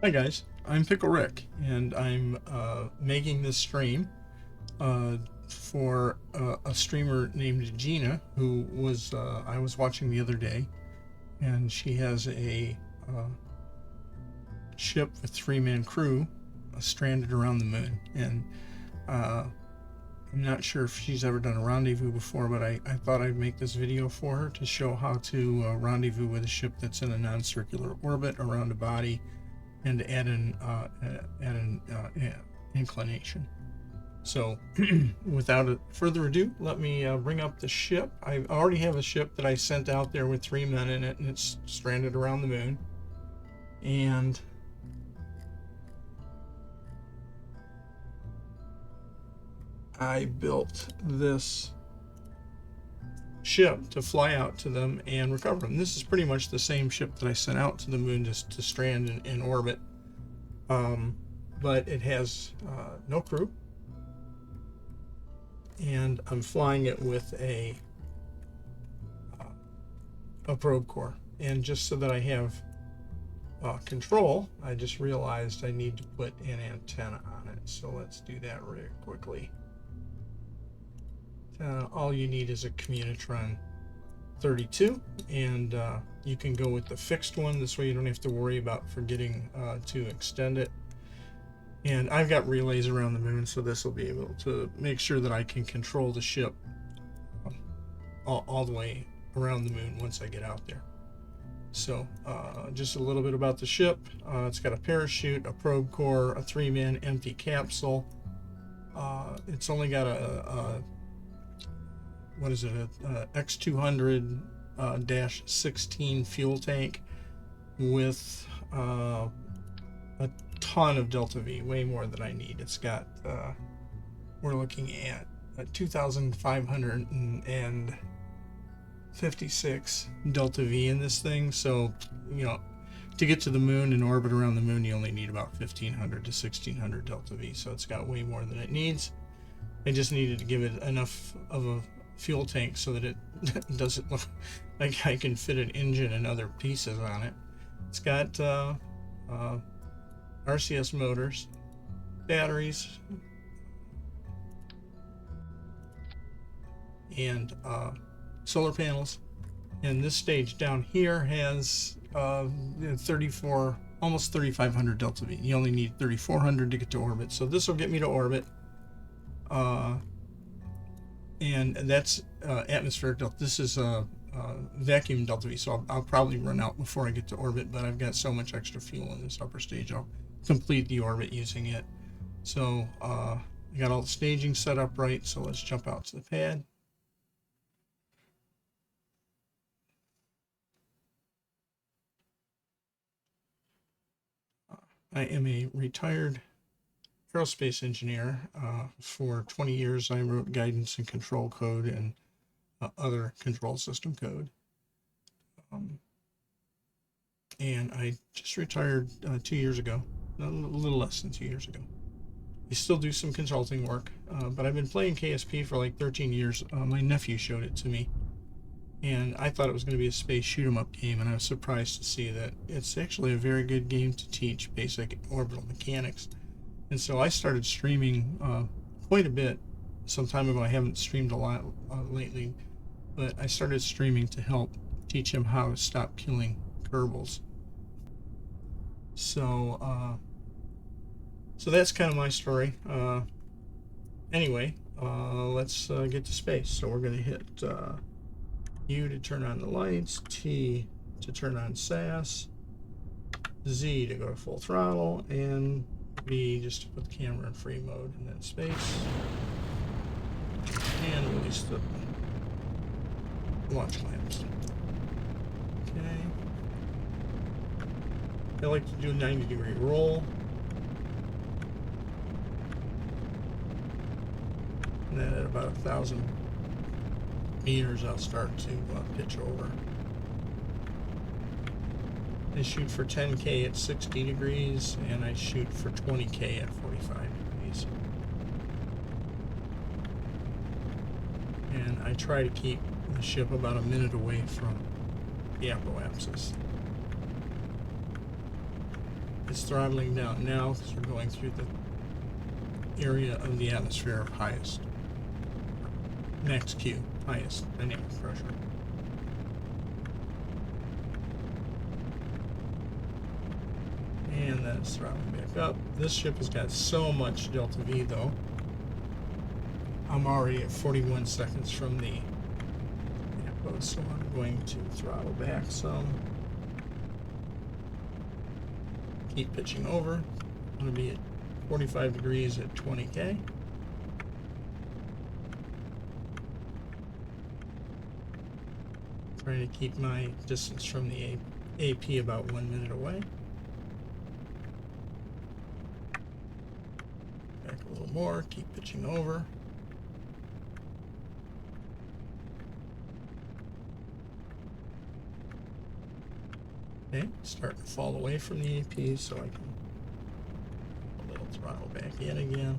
Hi guys, I'm Pickle Rick, and I'm making this stream for a streamer named Gina, who was I was watching the other day, and she has a ship with 3-man crew stranded around the moon. And I'm not sure if she's ever done a rendezvous before, but I thought I'd make this video for her to show how to rendezvous with a ship that's in a non-circular orbit around a body, and to add an inclination. So without further ado, let me bring up the ship. I already have a ship that I sent out there with 3 men in it, and it's stranded around the moon. And I built this ship to fly out to them and recover them. This is pretty much the same ship that I sent out to the moon to strand in orbit, but it has no crew, and I'm flying it with a probe core. And just so that I have control, I just realized I need to put an antenna on it, so let's do that really quickly. All you need is a Communitron 32, and you can go with the fixed one. This way you don't have to worry about forgetting to extend it. And I've got relays around the moon, so this will be able to make sure that I can control the ship all the way around the moon once I get out there. So just a little bit about the ship. It's got a parachute, a probe core, a 3-man empty capsule. It's only got a what is it, a X200-16 fuel tank with a ton of Delta V, way more than I need. It's got, we're looking at 2,556 Delta V in this thing. So, you know, to get to the moon and orbit around the moon, you only need about 1,500 to 1,600 Delta V. So it's got way more than it needs. I just needed to give it enough of a fuel tank so that it doesn't look like I can fit an engine and other pieces on it. It's got RCS motors, batteries, and solar panels. And this stage down here has 34, almost 3,500 Delta V. You only need 3,400 to get to orbit, so this will get me to orbit. And that's atmospheric Delta. This is vacuum Delta V, so I'll probably run out before I get to orbit, but I've got so much extra fuel in this upper stage, I'll complete the orbit using it. So I got all the staging set up right, so let's jump out to the pad. I am a retired aerospace engineer. For 20 years I wrote guidance and control code and other control system code, and I just retired 2 years ago, a little less than 2 years ago. I still do some consulting work, but I've been playing KSP for like 13 years. My nephew showed it to me, and I thought it was going to be a space shoot-'em-up game, and I was surprised to see that it's actually a very good game to teach basic orbital mechanics. And so I started streaming quite a bit some time ago. I haven't streamed a lot lately, but I started streaming to help teach him how to stop killing Kerbals. So so that's kind of my story. Anyway, let's get to space. So we're going to hit U to turn on the lights, T to turn on SAS, Z to go to full throttle, and B just to put the camera in free mode, and then space, and release the launch clamps. Okay. I like to do a 90-degree roll, and then at about 1,000 meters I'll start to pitch over. I shoot for 10K at 60 degrees, and I shoot for 20K at 45 degrees. And I try to keep the ship about a minute away from the apoapsis. It's throttling down now because we're going through the area of the atmosphere of highest. Max Q, highest dynamic pressure. And then it's throttling back up. This ship has got so much delta V though. I'm already at 41 seconds from the outpost, so I'm going to throttle back some. Keep pitching over. I'm going to be at 45 degrees at 20K. Trying to keep my distance from the AP about 1 minute away. Back a little more, keep pitching over. Okay, starting to fall away from the AP, so I can a little throttle back in again.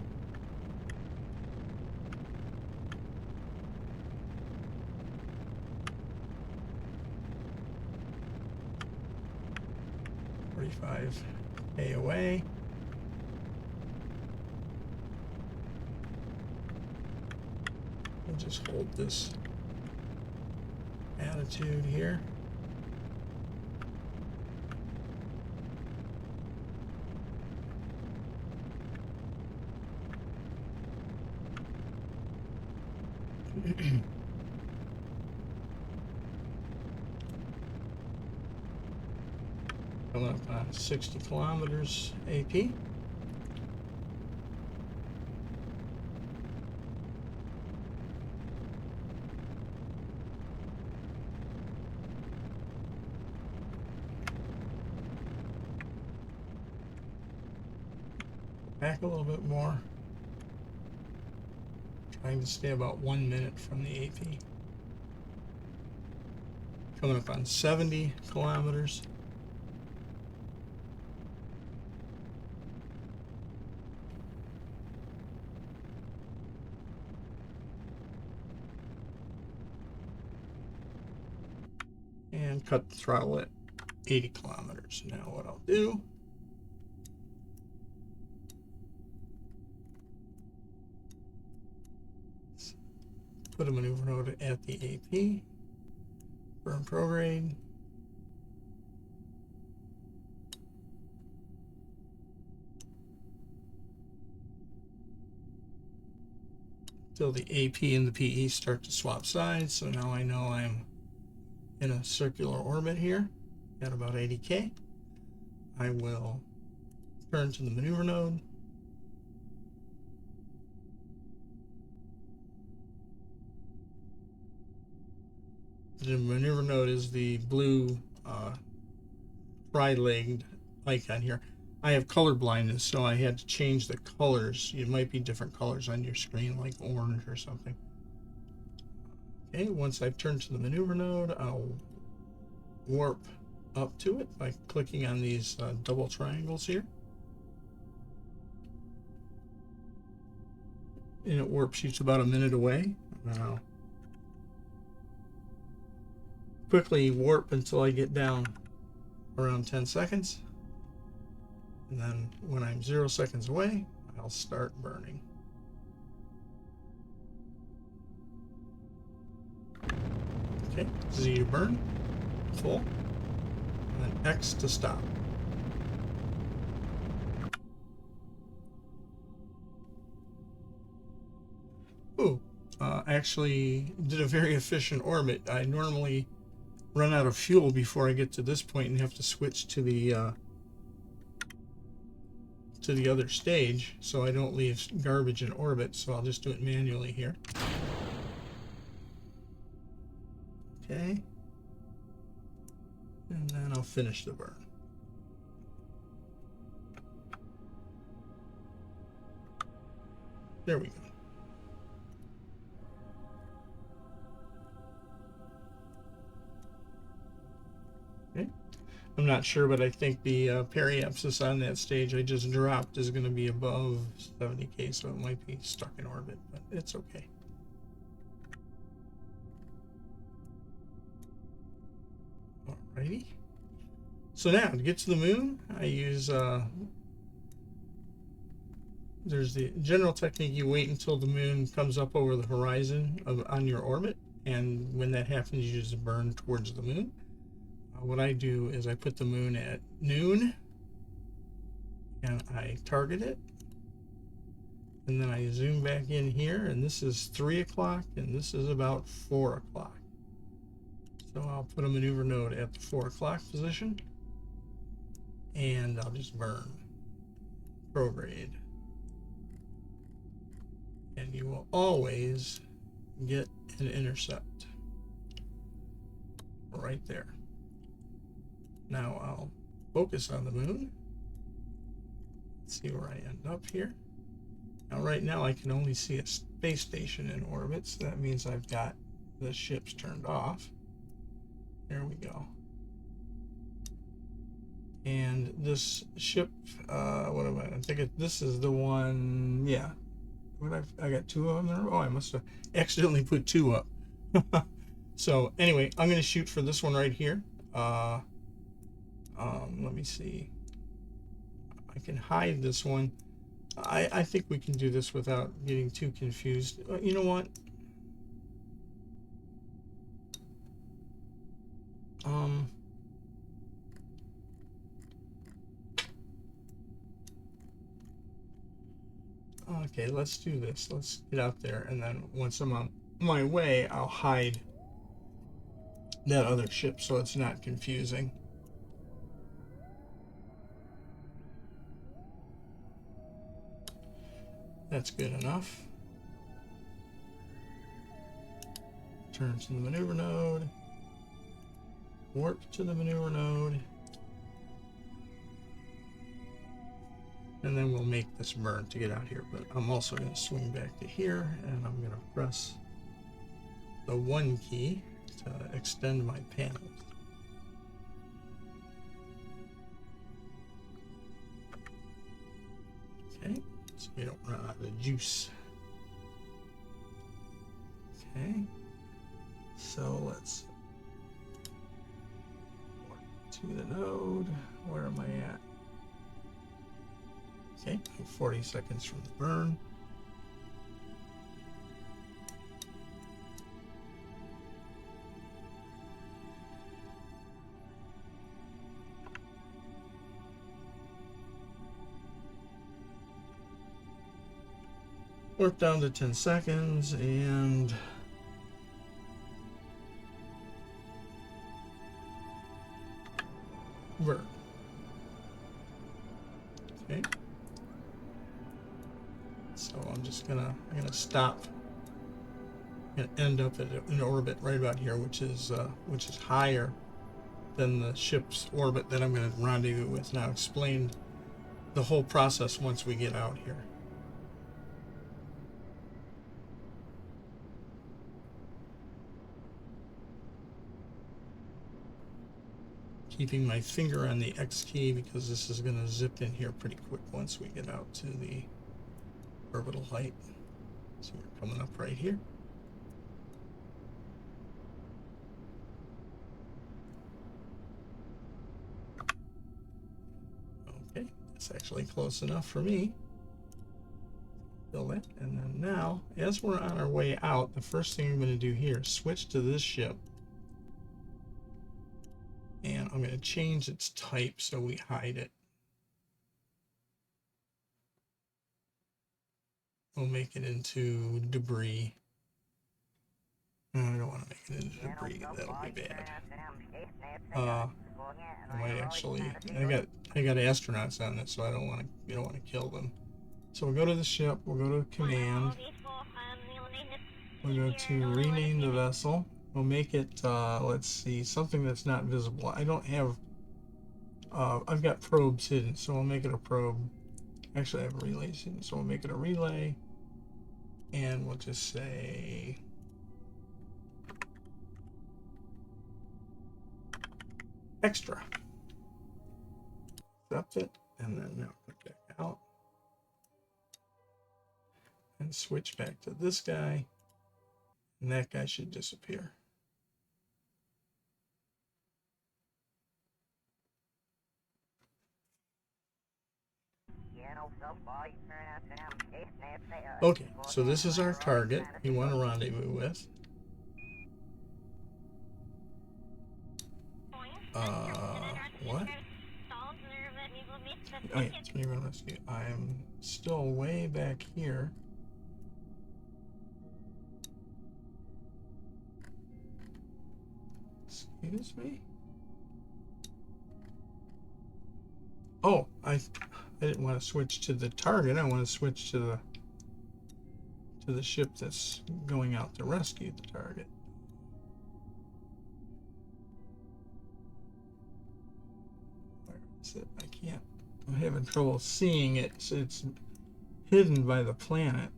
K away. We'll just hold this attitude here. Coming up on 60 kilometers AP. Back a little bit more. Trying to stay about 1 minute from the AP. Coming up on 70 kilometers. And cut the throttle at 80 kilometers. Now what I'll do, put a maneuver node at the AP, burn prograde, till the AP and the PE start to swap sides. So now I know I'm in a circular orbit here at about 80K. I will turn to the maneuver node. The maneuver node is the blue tri-legged icon here. I have color blindness, so I had to change the colors. It might be different colors on your screen, like orange or something. Okay, once I've turned to the maneuver node, I'll warp up to it by clicking on these double triangles here. And it warps you to about a minute away. Now, quickly warp until I get down around 10 seconds. And then when I'm 0 seconds away, I'll start burning. Okay, Z to burn, full, and then X to stop. Ooh, actually did a very efficient orbit. I normally run out of fuel before I get to this point and have to switch to the other stage, so I don't leave garbage in orbit, so I'll just do it manually here. Okay. And then I'll finish the burn. There we go. Okay. I'm not sure, but I think the periapsis on that stage I just dropped is going to be above 70K, so it might be stuck in orbit, but it's okay. Alrighty. So now to get to the moon, I use there's the general technique. You wait until the moon comes up over the horizon on your orbit, and when that happens, you just burn towards the moon. What I do is I put the moon at noon, and I target it, and then I zoom back in here, and this is 3 o'clock, and this is about 4 o'clock. So I'll put a maneuver node at the 4 o'clock position, and I'll just burn prograde. And you will always get an intercept right there. Now I'll focus on the moon. Let's see where I end up here. Now right now I can only see a space station in orbit, so that means I've got the ships turned off. There we go. And this ship, what am I thinking? This is the one, yeah. I got 2 of them there. Oh, I must have accidentally put 2 up. So anyway, I'm going to shoot for this one right here. Let me see. I can hide this one. I think we can do this without getting too confused. You know what? Okay, let's do this. Let's get out there, and then once I'm on my way, I'll hide that other ship so it's not confusing. That's good enough. Turn to the maneuver node. Warp to the maneuver node. And then we'll make this burn to get out here. But I'm also going to swing back to here, and I'm going to press the 1 key to extend my panels. Okay, so we don't run out of juice. Okay, so let's warp to the node. Where am I at? Okay, 40 seconds from the burn. Warp down to 10 seconds and burn. Okay. So I'm gonna stop and end up at an orbit right about here, which is higher than the ship's orbit that I'm going to rendezvous with. Now explain the whole process once we get out here. Keeping my finger on the X key because this is going to zip in here pretty quick once we get out to the orbital height. So we're coming up right here. Okay, that's actually close enough for me. Fill that, and then now, as we're on our way out, the first thing I'm going to do here is switch to this ship. And I'm going to change its type so we hide it. We'll make it into debris. No, I don't want to make it into debris. That'll be bad. I might actually. I got astronauts on this, so I don't want to. You don't want to kill them. So we'll go to the ship. We'll go to command. We'll go to rename the vessel. We'll make it. Let's see, something that's not visible. I don't have. I've got probes hidden, so we'll make it a probe. Actually, I have relays hidden, so we'll make it a relay. And we'll just say extra. Accept it, and then now click back out. And switch back to this guy. And that guy should disappear. Okay, so this is our target we want to rendezvous with. What? Oh yeah, 3-run rescue. I'm still way back here. Excuse me? Oh, I didn't want to switch to the target. I want to switch to the ship that's going out to rescue the target. Where is it? I can't. I'm having trouble seeing it. So it's hidden by the planet.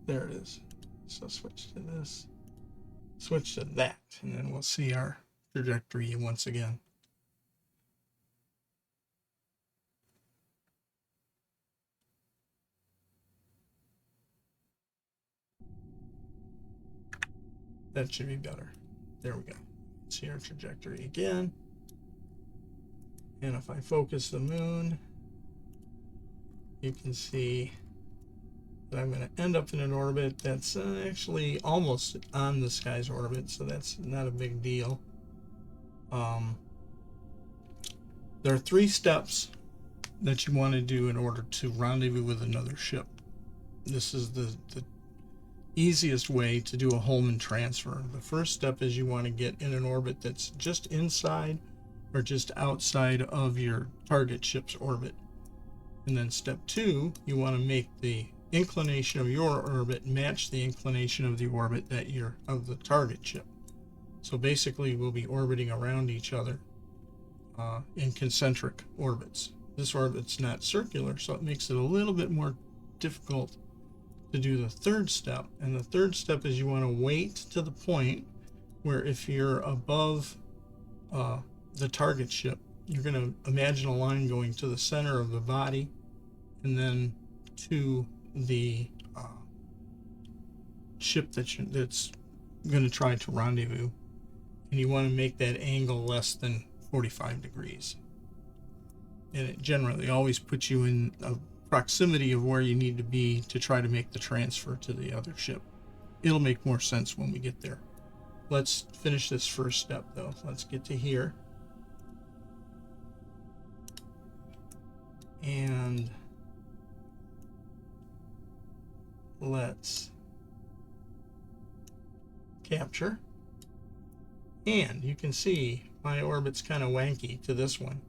There it is. So switch to this. Switch to that, and then we'll see our trajectory once again. That should be better. There we go. See our trajectory again. And if I focus the moon, you can see that I'm going to end up in an orbit that's actually almost on the sky's orbit, so that's not a big deal. There are 3 steps that you want to do in order to rendezvous with another ship. This is the easiest way to do a Holman transfer. The first step is you want to get in an orbit that's just inside or just outside of your target ship's orbit. And then step 2, you want to make the inclination of your orbit match the inclination of the orbit of the target ship. So basically we'll be orbiting around each other in concentric orbits. This orbit's not circular, so it makes it a little bit more difficult to do the third step. And the third step is you want to wait to the point where if you're above the target ship, you're going to imagine a line going to the center of the body and then to the ship that's going to try to rendezvous. And you want to make that angle less than 45 degrees. And it generally always puts you in a proximity of where you need to be to try to make the transfer to the other ship. It'll make more sense when we get there. Let's finish this first step though. Let's get to here. And let's capture. And you can see my orbit's kind of wanky to this one.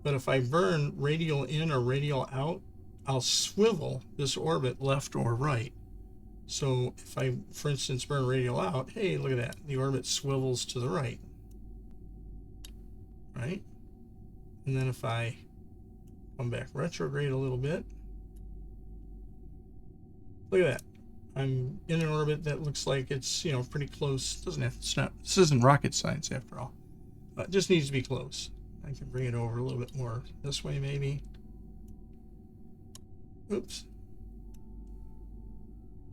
But if I burn radial in or radial out, I'll swivel this orbit left or right. So if I, for instance, burn radial out, hey, look at that. The orbit swivels to the right. Right? And then if I come back retrograde a little bit, look at that. I'm in an orbit that looks like it's, pretty close. This isn't rocket science after all. It just needs to be close. I can bring it over a little bit more this way maybe. Oops.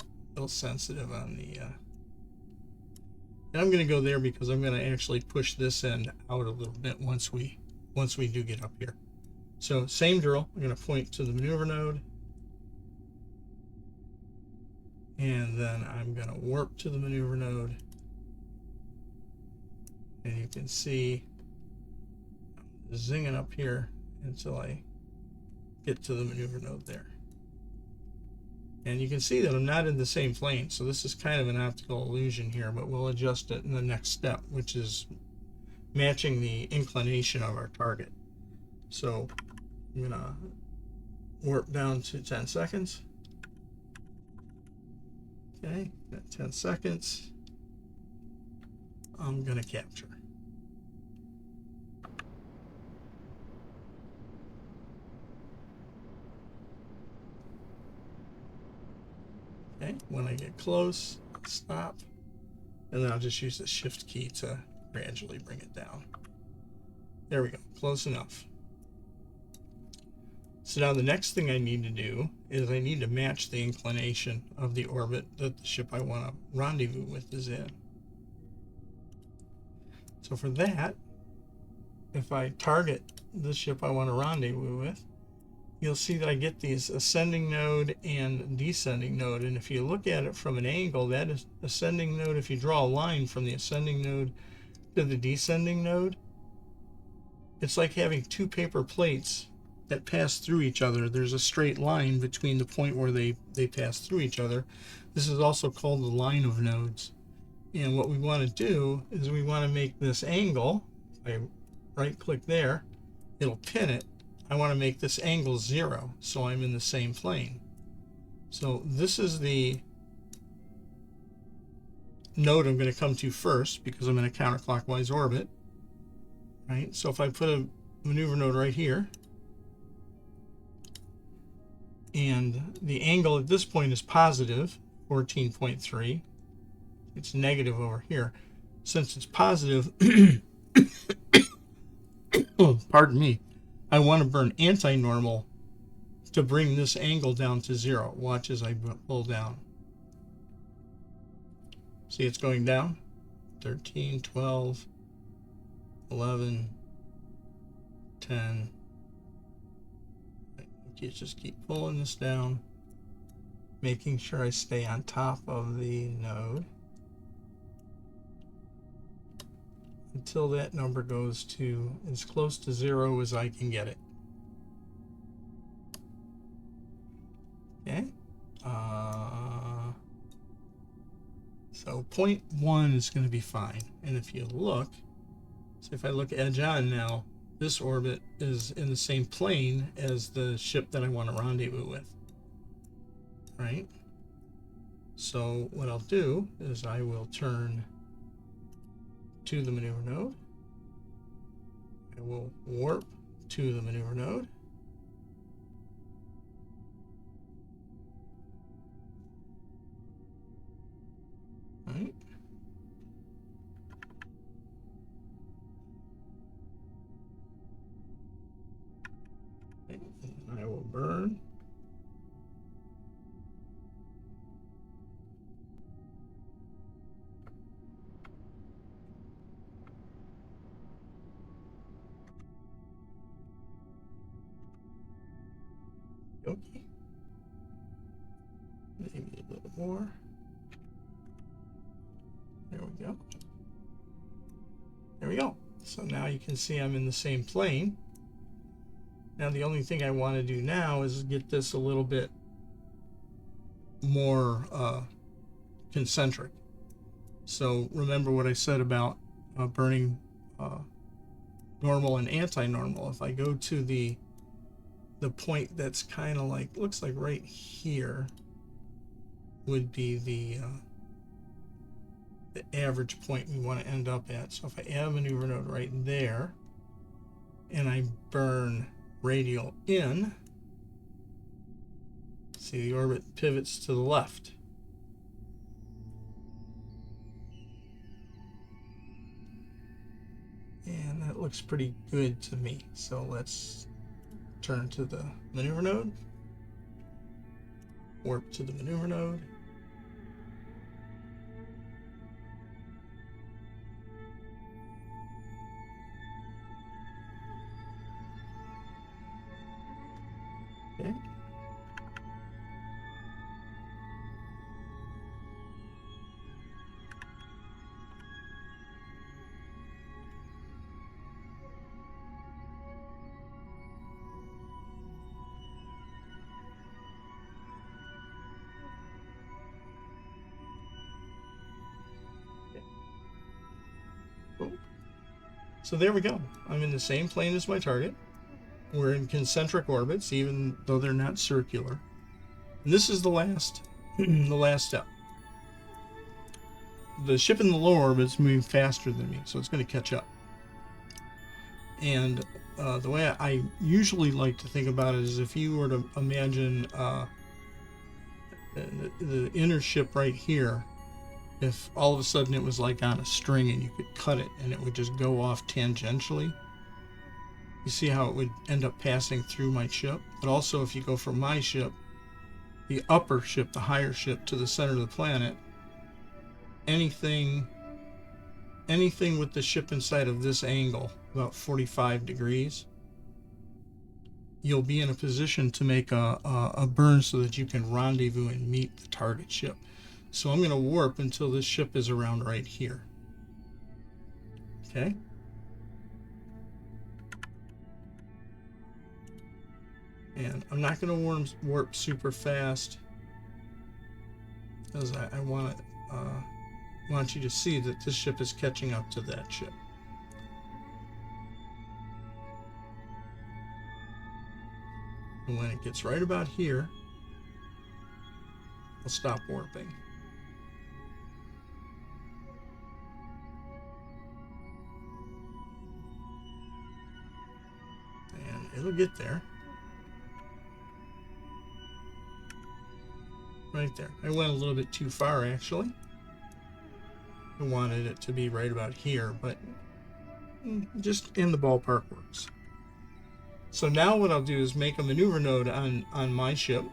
A little sensitive on the and I'm going to go there because I'm going to actually push this end out a little bit once we do get up here. So same drill. I'm going to point to the maneuver node. And then I'm going to warp to the maneuver node. And you can see I'm zinging up here until I get to the maneuver node there. And you can see that I'm not in the same plane, so this is kind of an optical illusion here, but we'll adjust it in the next step, which is matching the inclination of our target. So I'm going to warp down to 10 seconds. Okay, got 10 seconds. I'm going to capture. Okay, when I get close, stop, and then I'll just use the shift key to gradually bring it down. There we go, close enough. So now the next thing I need to do is I need to match the inclination of the orbit that the ship I want to rendezvous with is in. So for that, if I target the ship I want to rendezvous with, you'll see that I get these ascending node and descending node. And if you look at it from an angle, that is ascending node. If you draw a line from the ascending node to the descending node, it's like having two paper plates that pass through each other. There's a straight line between the point where they pass through each other. This is also called the line of nodes. And what we want to do is we want to make this angle. I right click there, it'll pin it. I want to make this angle 0 so I'm in the same plane. So this is the node I'm going to come to first because I'm in a counterclockwise orbit. Right? So if I put a maneuver node right here, and the angle at this point is positive 14.3, it's negative over here. Since it's positive, oh, pardon me, I want to burn anti-normal to bring this angle down to 0. Watch as I pull down. See, it's going down. 13, 12, 11, 10. You just keep pulling this down, making sure I stay on top of the node until that number goes to as close to 0 as I can get it. Okay. So 0.1 is going to be fine. And if you look, so if I look edge on now, this orbit is in the same plane as the ship that I want to rendezvous with. Right? So what I'll do is I will turn to the maneuver node. I will warp to the maneuver node. Right? And I will burn. Okay. Maybe a little more. There we go. There we go. So now you can see I'm in the same plane. Now the only thing I want to do now is get this a little bit more concentric. So remember what I said about burning normal and anti-normal. If I go to the point that's kind of like, looks like right here would be the average point we want to end up at. So if I add a maneuver node right there and I burn radial in, see the orbit pivots to the left. And that looks pretty good to me. So let's turn to the maneuver node, warp to the maneuver node. Okay. Cool. So there we go. I'm in the same plane as my target. We're in concentric orbits, even though they're not circular. And this is the last, the last step. The ship in the low orbit is moving faster than me, so it's going to catch up. And the way I usually like to think about it is if you were to imagine the inner ship right here, if all of a sudden it was like on a string and you could cut it and it would just go off tangentially, you see how it would end up passing through my ship. But also if you go from my ship, the upper ship, the higher ship, to the center of the planet, anything with the ship inside of this angle, about 45 degrees, you'll be in a position to make a burn so that you can rendezvous and meet the target ship. So I'm going to warp until this ship is around right here. Okay. And I'm not going to warp super fast because I want you to see that this ship is catching up to that ship. And when it gets right about here, I'll stop warping. And it'll get there. Right there. I went a little bit too far, actually. I wanted it to be right about here, but just in the ballpark works. So now what I'll do is make a maneuver node on my ship,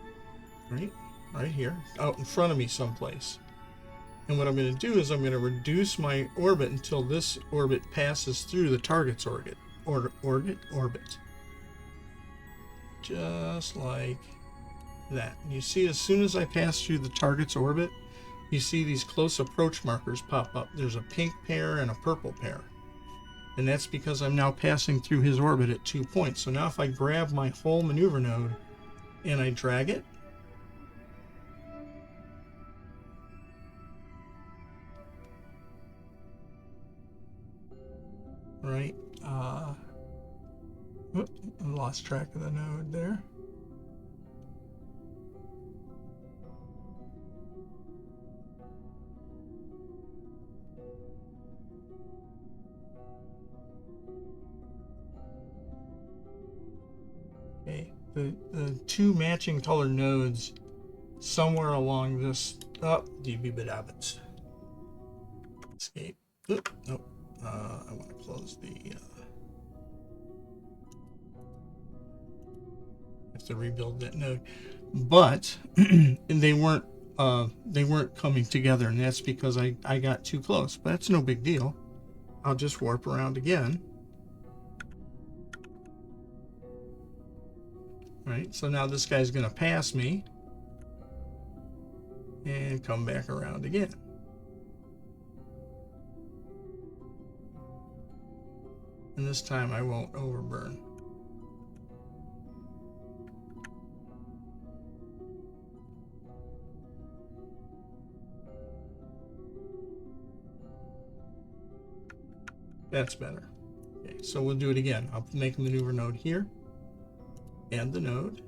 right here, out in front of me someplace. And what I'm going to do is I'm going to reduce my orbit until this orbit passes through the target's orbit. Just like that. And you see, as soon as I pass through the target's orbit, you see these close approach markers pop up. There's a pink pair and a purple pair. And that's because I'm now passing through his orbit at 2 points. So now if I grab my whole maneuver node and I drag it, right, I lost track of the node there. Okay, the two matching color nodes somewhere along this DB-Bidabbits. Escape. Oop, nope. I want to close the have to rebuild that node. But they weren't coming together, and that's because I got too close. But that's no big deal. I'll just warp around again. Right, so now this guy's going to pass me and come back around again. And this time I won't overburn. That's better. Okay, so we'll do it again. I'll make a maneuver node here. Add the node,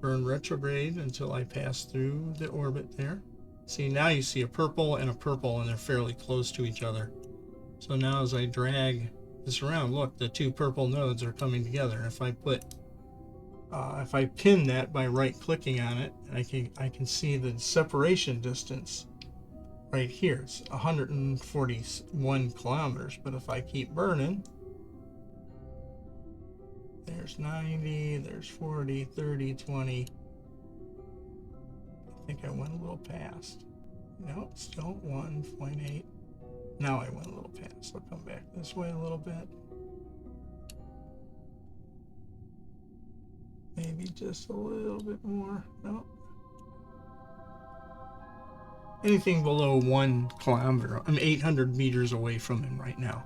burn retrograde until I pass through the orbit there. See, now you see a purple, and they're fairly close to each other. So now as I drag this around, look, the two purple nodes are coming together. If I pin that by right-clicking on it, I can see the separation distance right here. It's 141 kilometers, but if I keep burning, there's 90, there's 40, 30, 20. I think I went a little past. No, still 1.8. Now I went a little past. I'll come back this way a little bit. Maybe just a little bit more. No. Anything below 1 kilometer. I'm 800 meters away from him right now.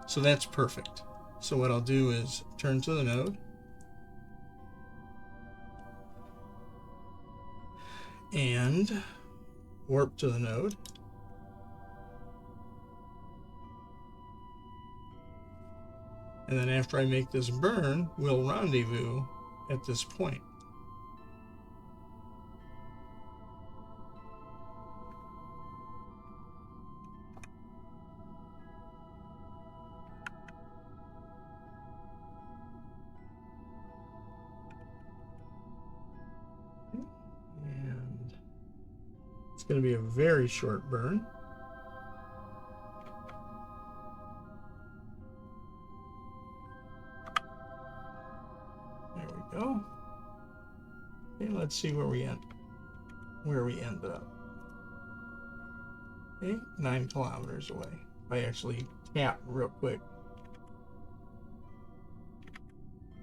So that's perfect. So what I'll do is turn to the node and warp to the node. And then after I make this burn, we'll rendezvous at this point. And it's going to be a very short burn. Go. Okay, let's see where we ended up. Okay, 9 kilometers away. If I actually tap real quick,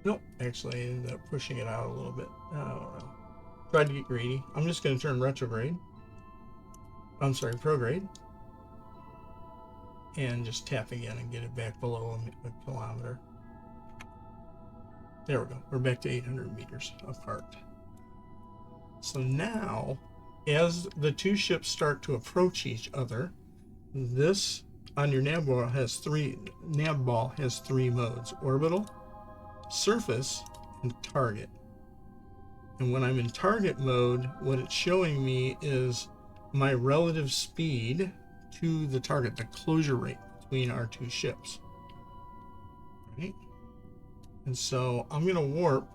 Nope, actually I ended up pushing it out a little bit. I don't know. Tried to get greedy. I'm just going to turn retrograde. I'm sorry, prograde. And just tap again and get it back below a kilometer. There we go. We're back to 800 meters apart. So now, as the two ships start to approach each other, this on your nav ball has three modes: orbital, surface, and target. And when I'm in target mode, what it's showing me is my relative speed to the target, the closure rate between our two ships. Right? And so I'm going to warp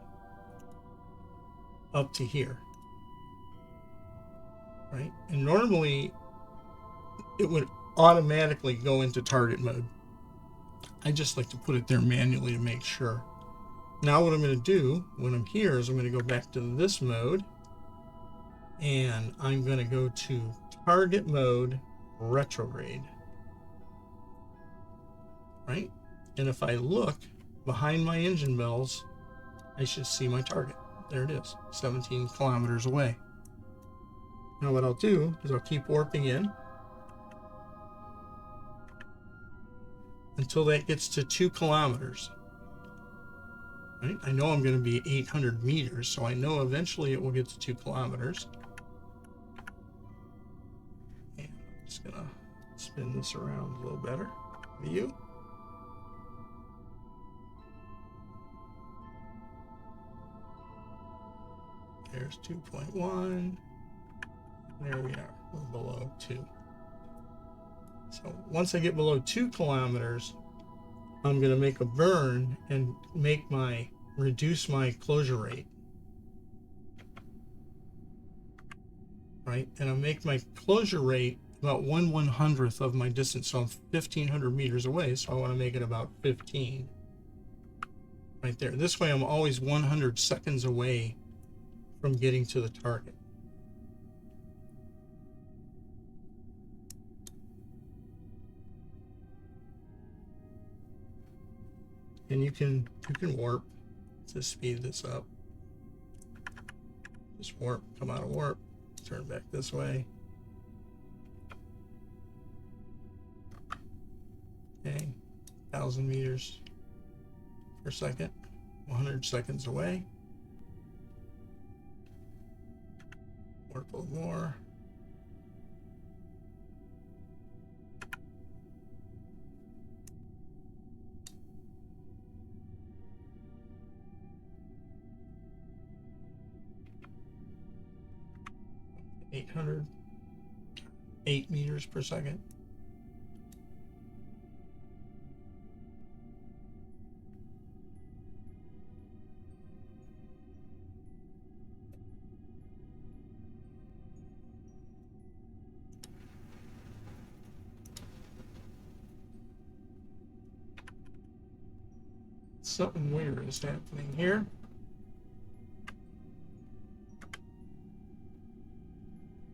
up to here. Right? And normally it would automatically go into target mode. I just like to put it there manually to make sure. Now what I'm going to do when I'm here is I'm going to go back to this mode, and I'm going to go to target mode retrograde. Right? And if I look behind my engine bells, I should see my target. There it is, 17 kilometers away. Now what I'll do is I'll keep warping in until that gets to 2 kilometers. Right? I know I'm going to be 800 meters, so I know eventually it will get to 2 kilometers. And I'm just going to spin this around a little better for you. There's 2.1. There we are. We're below 2. So once I get below 2 kilometers, I'm going to make a burn and reduce my closure rate. Right? And I'll make my closure rate about 1/100th of my distance. So I'm 1,500 meters away. So I want to make it about 15. Right there. This way I'm always 100 seconds away from getting to the target. And you can warp to speed this up. Just warp, come out of warp, turn back this way. Okay, 1,000 meters per second, 100 seconds away. Warp a little more. $8 meters per second. Something weird is happening here.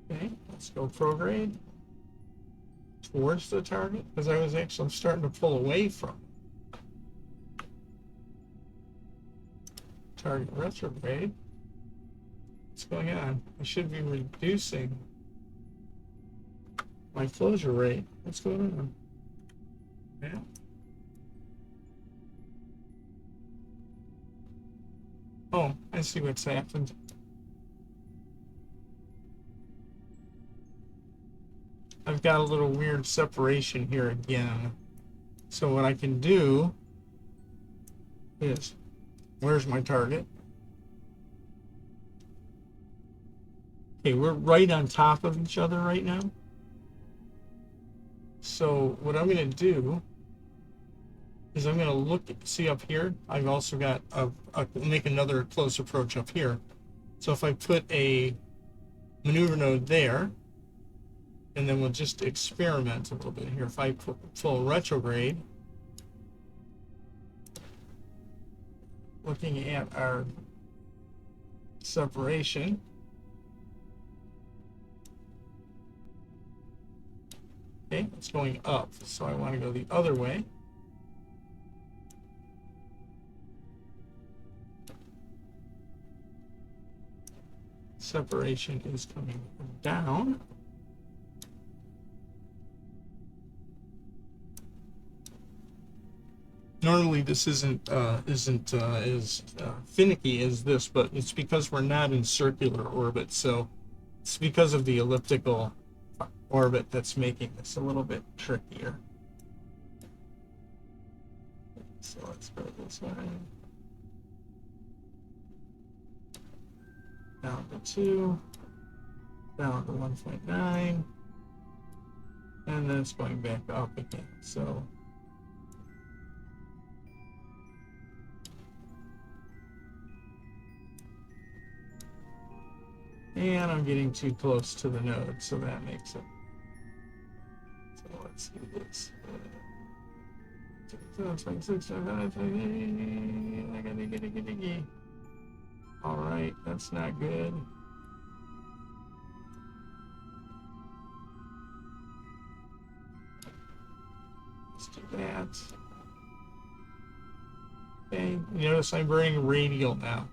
Okay, let's go prograde towards the target, because I was actually starting to pull away from target retrograde. What's going on? I should be reducing my closure rate. What's going on? Yeah. Oh, I see what's happened. I've got a little weird separation here again. So what I can do is, where's my target? Okay, we're right on top of each other right now. So what I'm going to do is I'm going to look, see up here, I've also got make another close approach up here. So if I put a maneuver node there, and then we'll just experiment a little bit here. If I put full retrograde, looking at our separation, okay, it's going up, so I want to go the other way. separation is coming down. Normally this isn't as finicky as this, but it's because we're not in circular orbit, so it's because of the elliptical orbit that's making this a little bit trickier. So let's go this way. Down to 2, down to 1.9, and then it's going back up again. So and I'm getting too close to the node, so that makes it. So let's do this. All right, that's not good. Let's do that. Okay, you notice I'm burning radial now.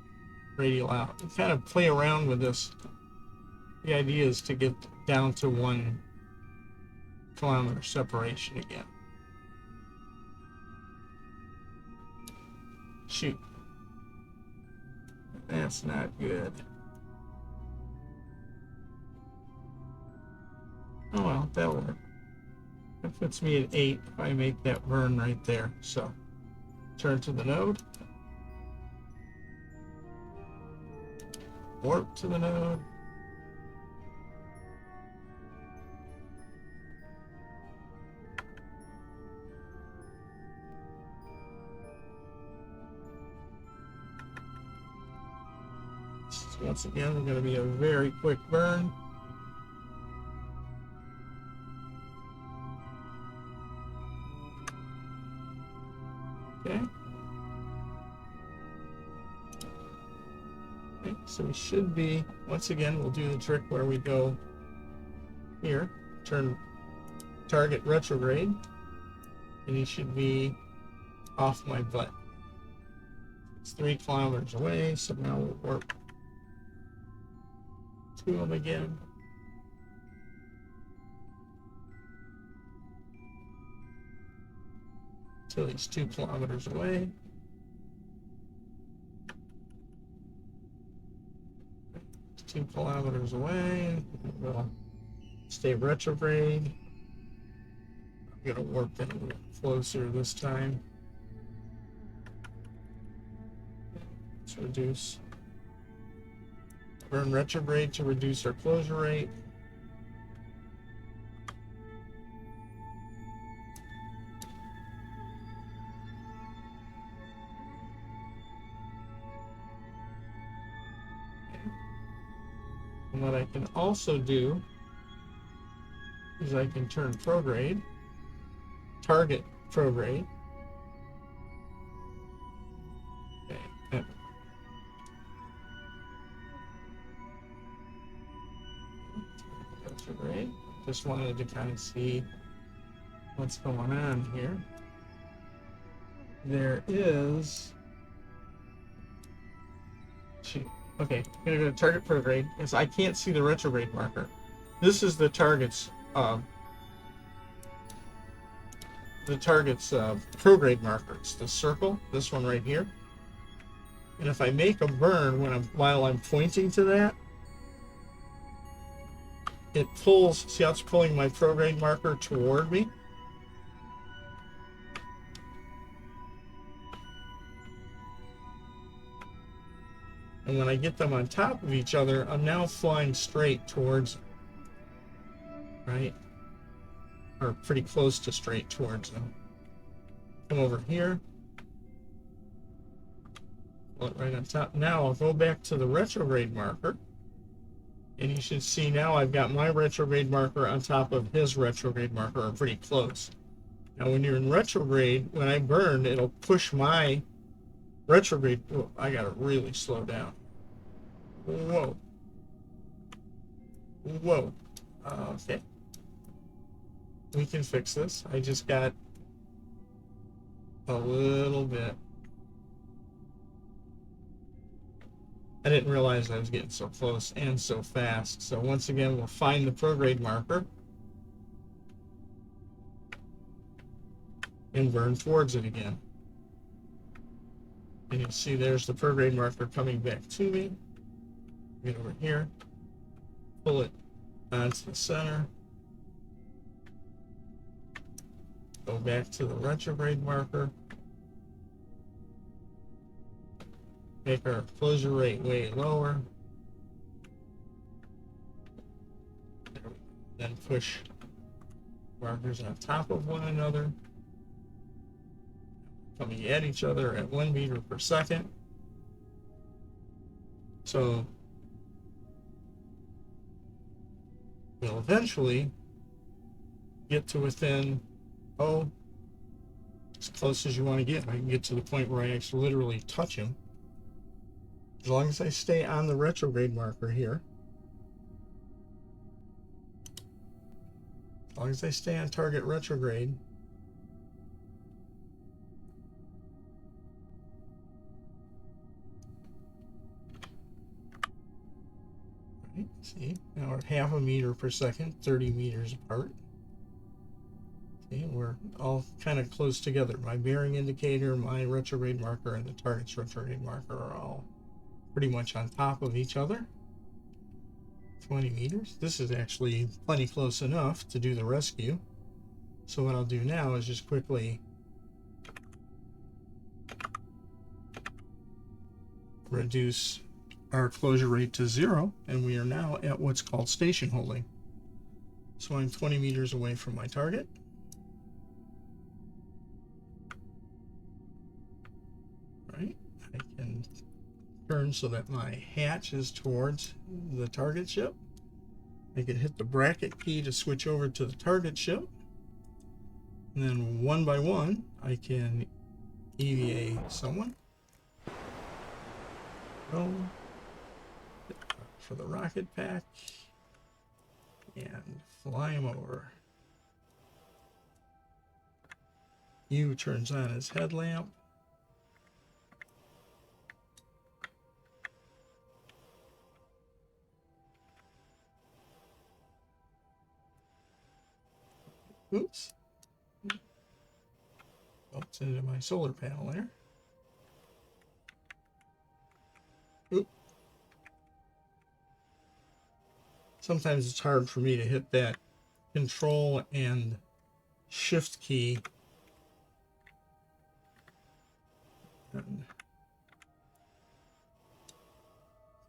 Radial out. You kind of play around with this. The idea is to get down to 1 kilometer separation again. Shoot. That's not good. Oh well, that'll work. That puts me at 8 if I make that burn right there. So, turn to the node. Warp to the node. Once again, going to be a very quick burn. Okay. Okay, so we should be, once again, we'll do the trick where we go here, turn target retrograde, and he should be off my butt. It's 3 kilometers away, so now we'll warp to him again. Till he's 2 kilometers away. He's 2 kilometers away. We'll stay retrograde. I'm gonna warp in a little closer this time. Let's reduce. Burn retrograde to reduce our closure rate. And what I can also do is I can turn prograde, target prograde. Okay. Retrograde. Just wanted to kind of see what's going on here. There is. Shoot. Okay, I'm gonna go to target prograde because I can't see the retrograde marker. This is the target's prograde marker. It's the circle, this one right here. And if I make a burn while I'm pointing to that, it pulls. See how it's pulling my prograde marker toward me? And when I get them on top of each other, I'm now flying straight towards them, right? Or pretty close to straight towards them. Come over here. Pull it right on top. Now I'll go back to the retrograde marker. And you should see now I've got my retrograde marker on top of his retrograde marker, or pretty close. Now when you're in retrograde, when I burn, it'll push my retrograde. Oh, I gotta really slow down. Whoa. Whoa. Okay. We can fix this. I just got a little bit I didn't realize I was getting so close and so fast. So once again, we'll find the prograde marker and burn towards it again. And you'll see there's the prograde marker coming back to me. Get over here, pull it onto the center, go back to the retrograde marker, make our closure rate way lower, then push markers on top of one another, coming at each other at 1 meter per second. So we'll eventually get to within, as close as you want to get. I can get to the point where I actually literally touch him. As long as I stay on the retrograde marker here, as long as I stay on target retrograde, right, see, now we're at 0.5 meter per second, 30 meters apart. See, we're all kind of close together. My bearing indicator, my retrograde marker, and the target's retrograde marker are all pretty much on top of each other. 20 meters. This is actually plenty close enough to do the rescue. So what I'll do now is just quickly reduce our closure rate to 0, and we are now at what's called station holding. So I'm 20 meters away from my target. Right, I can turn so that my hatch is towards the target ship. I can hit the bracket key to switch over to the target ship. And then one by one, I can EVA someone. Go for the rocket pack and fly him over. U turns on his headlamp. Oops. Bumped into my solar panel there. Oop. Sometimes it's hard for me to hit that control and shift key.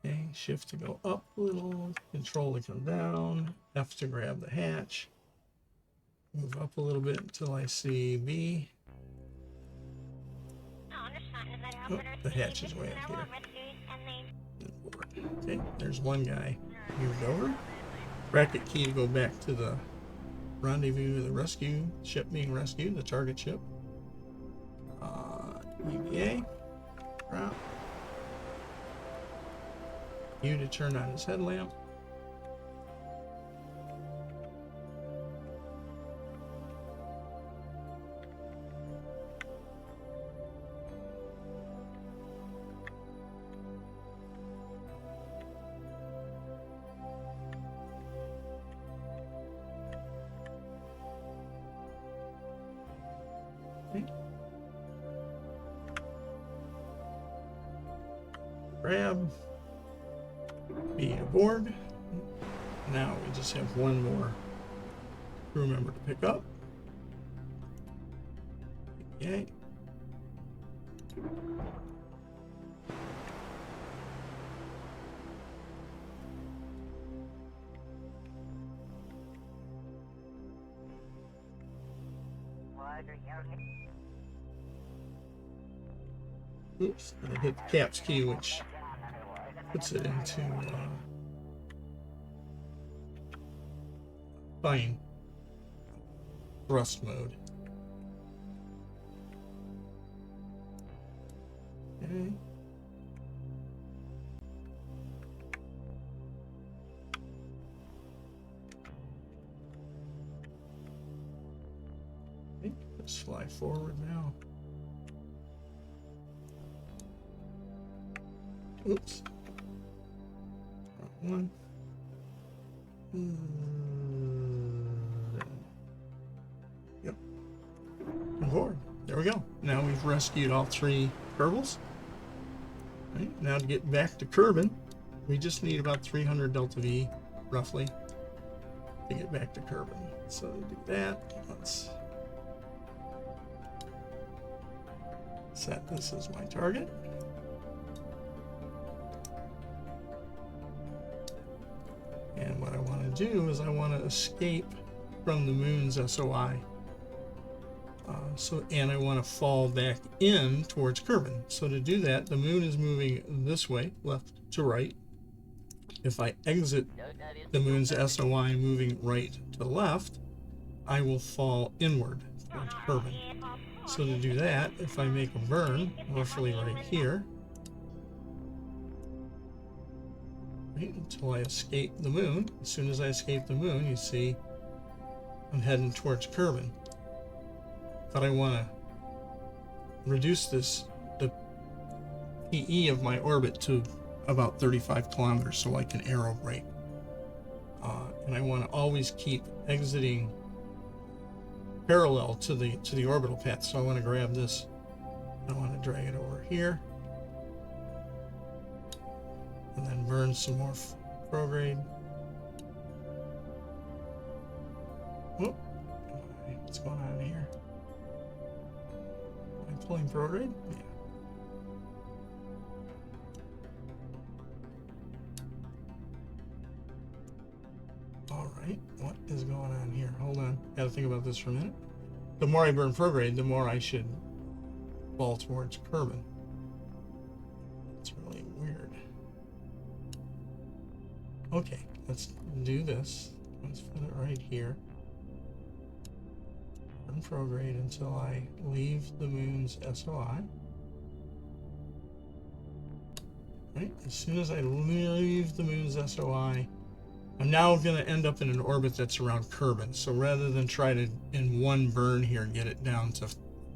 Okay, shift to go up a little, control to come down, F to grab the hatch. Move up a little bit until I see B. Oh, the hatch is way up here. Okay, there's one guy moved over. Bracket key to go back to the rendezview, the rescue ship being rescued, the target ship. EVA. Drop. U to turn on his headlamp. Grab, be aboard. Now we just have one more crew member to pick up. Okay. Oops, I hit the caps key, which puts it into fine thrust mode. Okay. Let's fly forward now. Oops. One. Yep. And forward. There we go. Now we've rescued all 3 Kerbals. Right, now to get back to Kerbin, we just need about 300 delta V, roughly, to get back to Kerbin. So to do that, let's set this as my target. And what I want to do is I want to escape from the moon's SOI. And I want to fall back in towards Kerbin. So to do that, the moon is moving this way, left to right. If I exit the moon's SOI moving right to the left, I will fall inward towards Kerbin. So to do that, if I make a burn, roughly right here, right, until I escape the moon. As soon as I escape the moon, you see I'm heading towards Kerbin. But I want to reduce the PE of my orbit to about 35 kilometers so I can aero brake. And I want to always keep exiting parallel to the orbital path. So I want to grab this. I want to drag it over here. And then burn some more prograde. Whoop. What's going on here? Am I pulling prograde? Yeah. Alright, what is going on here? Hold on. Gotta think about this for a minute. The more I burn prograde, the more I should fall towards Kerbin. It's really weird. Okay, let's do this. Let's put it right here. Burn prograde until I leave the moon's SOI. Right, as soon as I leave the moon's SOI, I'm now going to end up in an orbit that's around Kerbin. So rather than try to, in one burn here, get it down to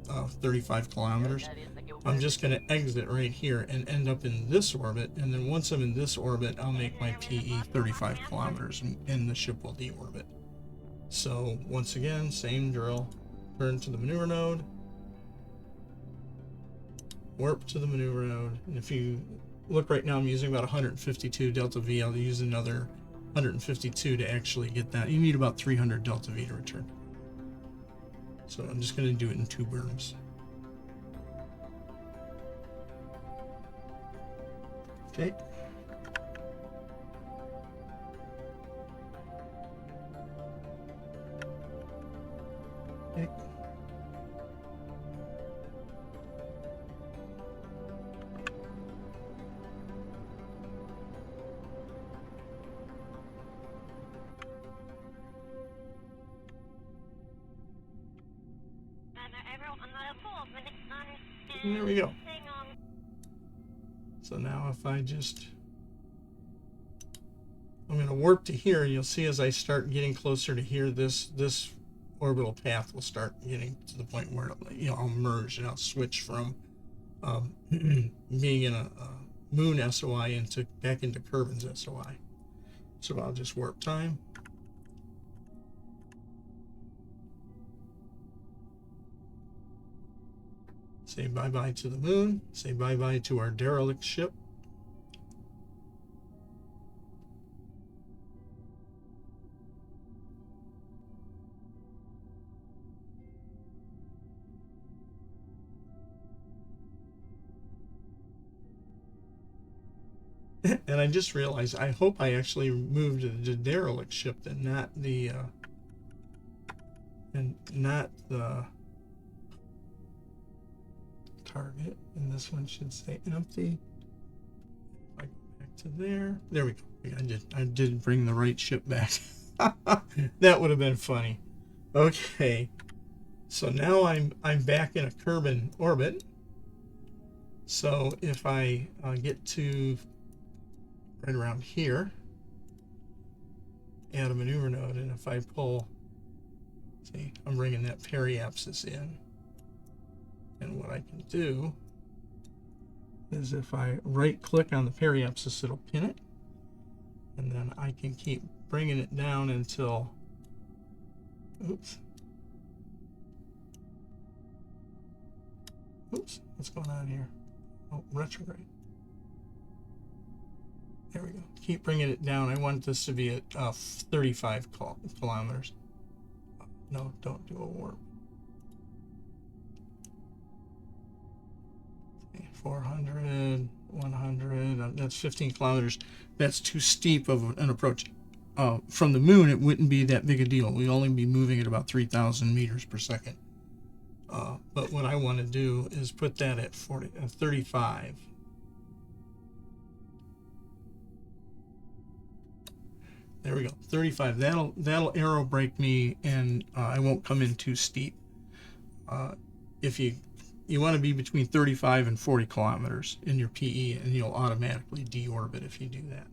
35 kilometers, I'm just going to exit right here and end up in this orbit. And then once I'm in this orbit, I'll make my PE 35 kilometers and the ship will deorbit. So once again, same drill. Turn to the maneuver node. Warp to the maneuver node. And if you look right now, I'm using about 152 delta V. I'll use another 152 to actually get that. You need about 300 delta V to return. So I'm just going to do it in 2 burns. Okay. Okay. There we go. So now if I just, I'm going to warp to here, and you'll see as I start getting closer to here, this orbital path will start getting to the point where I'll merge and I'll switch from being in a moon SOI back into Kerbin's SOI. So I'll just warp time. Say bye-bye to the moon. Say bye-bye to our derelict ship. And I just realized, I hope I actually moved the derelict ship and not the target. And this one should say empty. If I go back to there, there we go. I did bring the right ship back. That would have been funny. Okay, so now I'm back in a Kerbin orbit. So if I get to right around here, add a maneuver node, and if I pull, see, I'm bringing that periapsis in. And what I can do is if I right click on the periapsis, it'll pin it. And then I can keep bringing it down until, oops, what's going on here? Oh, retrograde. There we go. Keep bringing it down. I want this to be at 35 kilometers. No, don't do a warp. 400, 100, that's 15 kilometers. That's too steep of an approach. From the moon, it wouldn't be that big a deal. We'd only be moving at about 3,000 meters per second. But what I want to do is put that at 35. There we go, 35. That'll arrow brake me, and I won't come in too steep. If you want to be between 35 and 40 kilometers in your PE, and you'll automatically deorbit if you do that.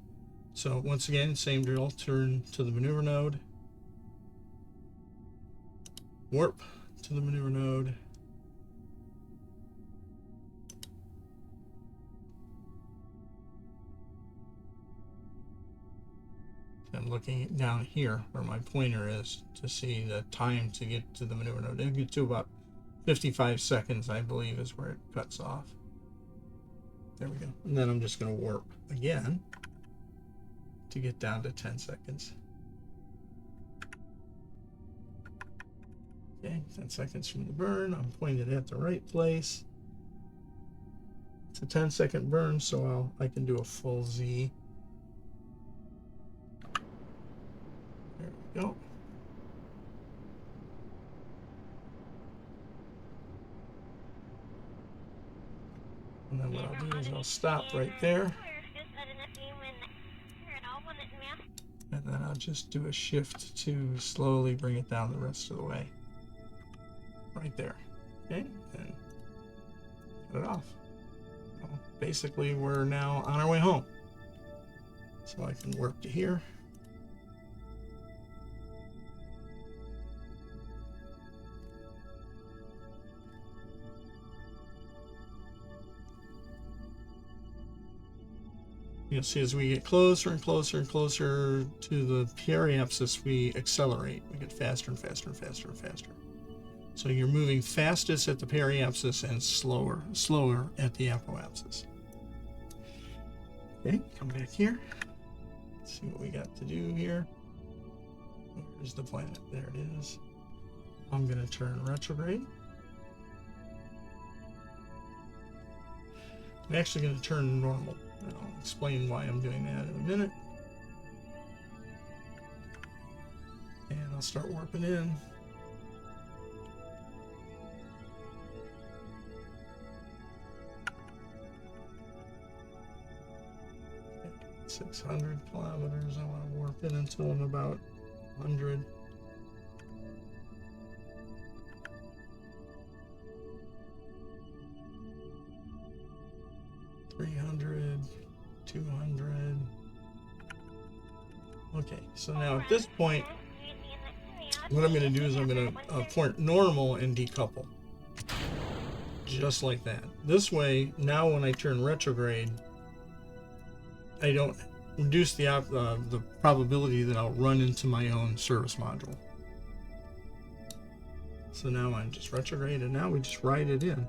So once again, same drill. Turn to the maneuver node, warp to the maneuver node, I'm looking down here where my pointer is to see the time to get to the maneuver node. It'll get to about 55 seconds, I believe, is where it cuts off. There we go. And then I'm just going to warp again to get down to 10 seconds. Okay, 10 seconds from the burn. I'm pointed at the right place. It's a 10-second burn, so I can do a full Z. There we go. And then what I'll do is I'll stop right there. And then I'll just do a shift to slowly bring it down the rest of the way. Right there. Okay, and cut it off. Well, basically, we're now on our way home. So I can warp to here. You'll see as we get closer and closer and closer to the periapsis, we accelerate. We get faster and faster and faster and faster. So you're moving fastest at the periapsis and slower at the apoapsis. Okay, come back here. Let's see what we got to do here. Where's the planet? There it is. I'm going to turn retrograde. I'm actually going to turn normal. I'll explain why I'm doing that in a minute. And I'll start warping in. Okay, 600 kilometers. I want to warp in until I'm about 100. 300, 200. Okay, so now at this point, what I'm going to do is I'm going to point normal and decouple. Just like that. This way, now when I turn retrograde, I don't reduce the probability that I'll run into my own service module. So now I'm just retrograde, and now we just ride it in.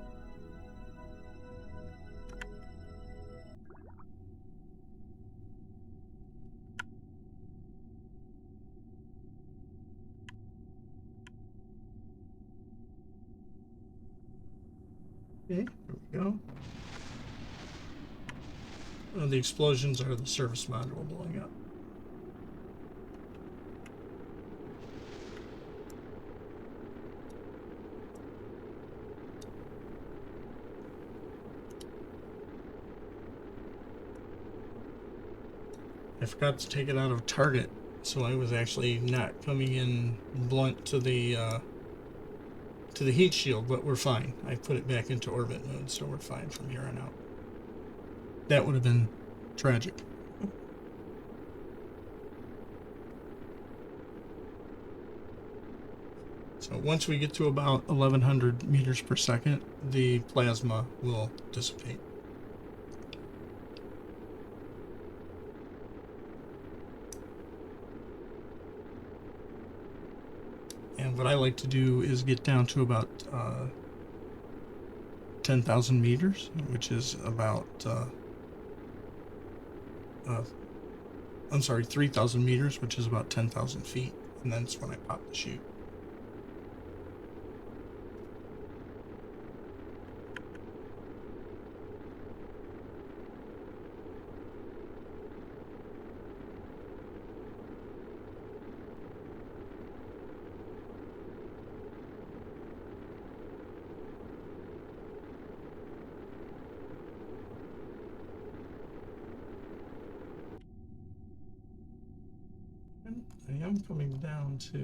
Okay, there we go. The explosions are the service module blowing up. I forgot to take it out of target, so I was actually not coming in blunt to the heat shield, but we're fine. I put it back into orbit mode, so we're fine from here on out. That would have been tragic. So once we get to about 1100 meters per second, the plasma will dissipate. And what I like to do is get down to about 10,000 meters, which is about, I'm sorry, 3,000 meters, which is about 10,000 feet. And that's when I pop the chute. I am coming down to,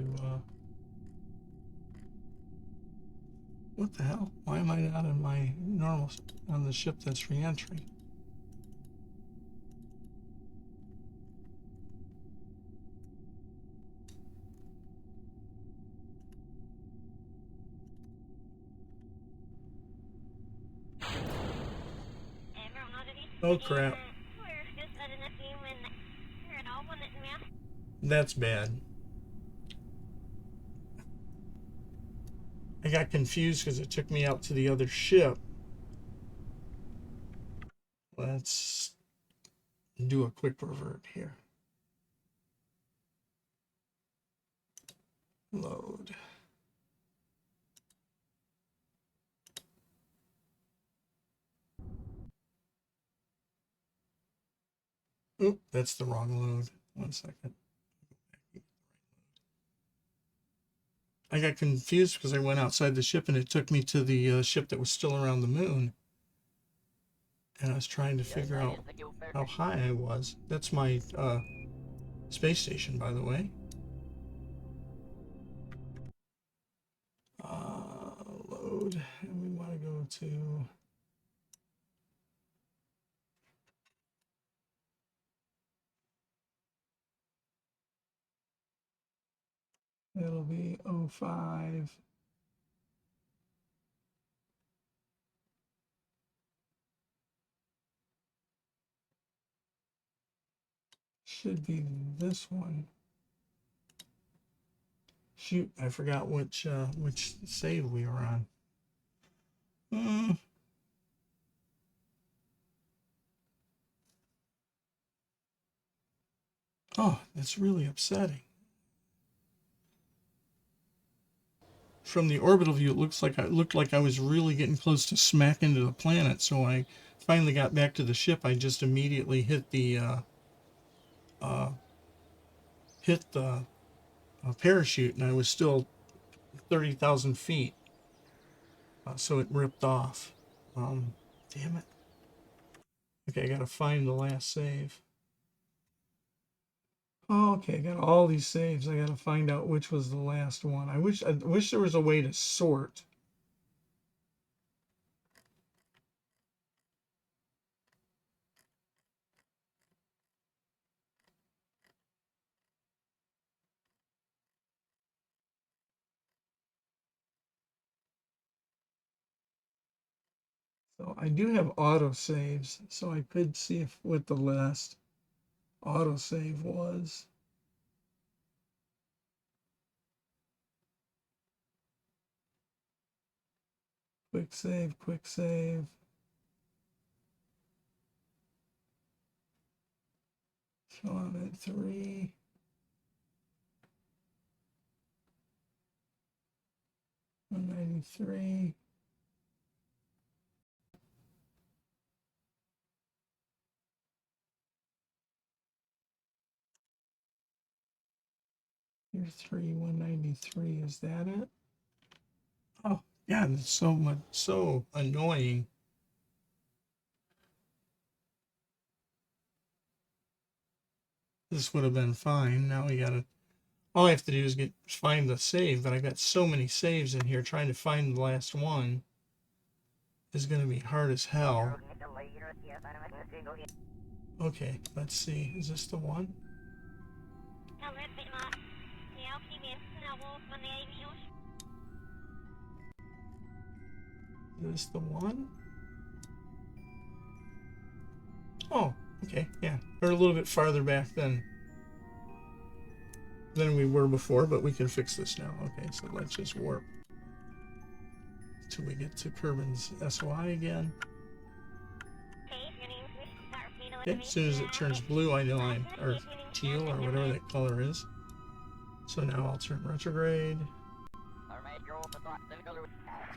what the hell? Why am I not in my normal, on the ship that's re-entry? Oh crap. That's bad. I got confused because it took me out to the other ship. Let's do a quick revert here. Load. Oop, that's the wrong load. 1 second. I got confused because I went outside the ship and it took me to the ship that was still around the moon. And I was trying to figure out how high I was. That's my space station, by the way. Load. And we want to go to... It'll be 05. Should be this one. Shoot, I forgot which save we were on. Oh, that's really upsetting. From the orbital view, it looked like I was really getting close to smack into the planet. So when I finally got back to the ship, I just immediately hit the parachute, and I was still 30,000 feet. So it ripped off. Damn it. Okay, I gotta find the last save. Oh, okay, I got all these saves. I gotta find out which was the last one. I wish there was a way to sort. So I do have auto saves, so I could see what the last auto save was. Quick save, quick save. So I'm at 3. $193. Here's 3, 193. Is that it? Oh, yeah, that's so annoying. This would have been fine. Now we gotta, all I have to do is find the save, but I've got so many saves in here. Trying to find the last one is gonna be hard as hell. Okay, let's see. Is this the one? Is this the one? Oh, okay, yeah. They're a little bit farther back than than we were before, but we can fix this now. Okay, so let's just warp till we get to Kerbin's SOI again. Okay, as soon as it turns blue, I know or teal, or whatever that color is. So now I'll turn retrograde.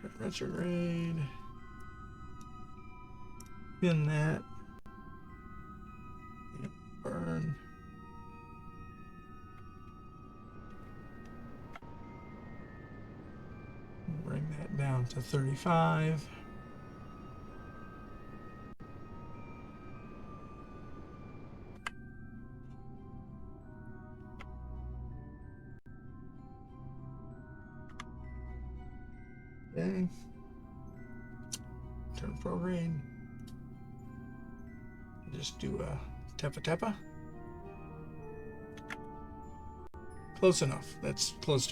Turn retrograde. Pin that. Yep, burn. Bring that down to 35. Okay. Turn prograde. Just do a tepa tepa. Close enough. That's close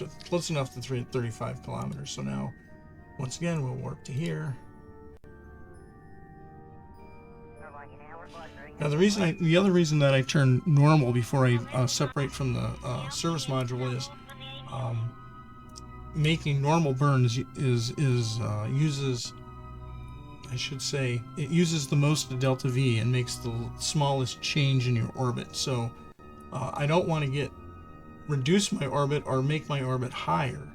enough to 35 kilometers. So now, once again, we'll warp to here. Now the other reason that I turn normal before I separate from the service module is making normal burns uses, I should say, it uses the most of delta V and makes the smallest change in your orbit. So I don't want to reduce my orbit or make my orbit higher.